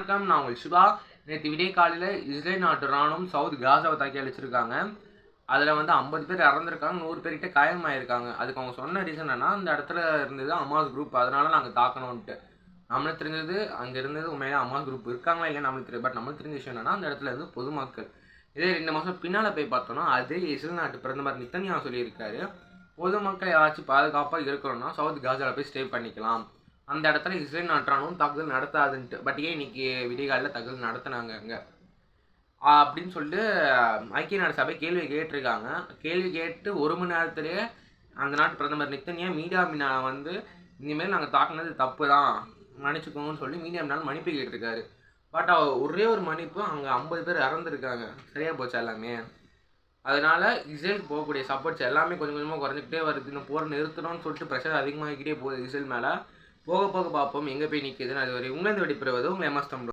வணக்கம், நான் உங்கள் சிவா. நேற்று விடிய காலையில் இஸ்ரேல் நாட்டு ராணுவம் சவுத் காசாவை தாக்கி அழிச்சிருக்காங்க. அதில் 50 பேர் இறந்துருக்காங்க, 100 பேர்கிட்ட காயமாயிருக்காங்க. அதுக்கு அவங்க சொன்ன ரீசன் என்னன்னா, அந்த இடத்துல இருந்தது அமாஸ் குரூப், அதனால நாங்கள் தாக்கணும்ன்ட்டு. நம்மளுக்கு தெரிஞ்சது அங்கே இருந்தது உண்மையிலே அமாஸ் குரூப் இருக்காங்களா இல்லையா நம்மளுக்கு தெரியும். பட் நம்மளுக்கு தெரிஞ்ச விஷயம் என்னன்னா, அந்த இடத்துல இருந்து பொதுமக்கள். இதே 2 மாதம் பின்னால் போய் பார்த்தோன்னா, அதே இஸ்ரேல் நாட்டு பிரதமர் நித்தன்யாஹு சொல்லியிருக்காரு, பொதுமக்கள் யாராச்சும் பாதுகாப்பாக இருக்கணும்னா சவுத் காசாவில் போய் ஸ்டே பண்ணிக்கலாம், அந்த இடத்துல இஸ்ரேல் நாட்டானும் தாக்குதல் நடத்தாதுன்ட்டு. பட் ஏன் இன்னைக்கு விடிகாலில் தாக்குதல் நடத்தினாங்க அங்கே அப்படின்னு சொல்லிட்டு ஐக்கிய நாடு சபை கேள்வி கேட்டிருக்காங்க. கேள்வி கேட்டு 1 மணி நேரத்திலேயே அந்த நாட்டு பிரதமர் நித்தன்யாஹு மீடியா இனிமேல் நாங்கள் தாக்குனது தப்பு தான், மன்னிச்சுக்கோங்கன்னு சொல்லி மீடியா மன்னிப்பு கேட்டிருக்காரு. பட் ஒரே ஒரு மன்னிப்பு, அங்கே 50 பேர் இறந்துருக்காங்க, சரியாக போச்சு எல்லாமே. அதனால இஸ்ரேலுக்கு போகக்கூடிய சப்போர்ட்ஸ் எல்லாமே கொஞ்சம் கொஞ்சமாக குறைஞ்சிக்கிட்டே வருது. இந்த போர் நிறுத்தணும்னு சொல்லிட்டு ப்ரெஷர் அதிகமாகிக்கிட்டே போகுது இஸ்ரேல் மேலே. போக போக பார்ப்போம் எங்கே போய் நிற்கிதுன்னு. அது வரை உங்களை விடைபெறுவது உங்கள் MS தமிழ்.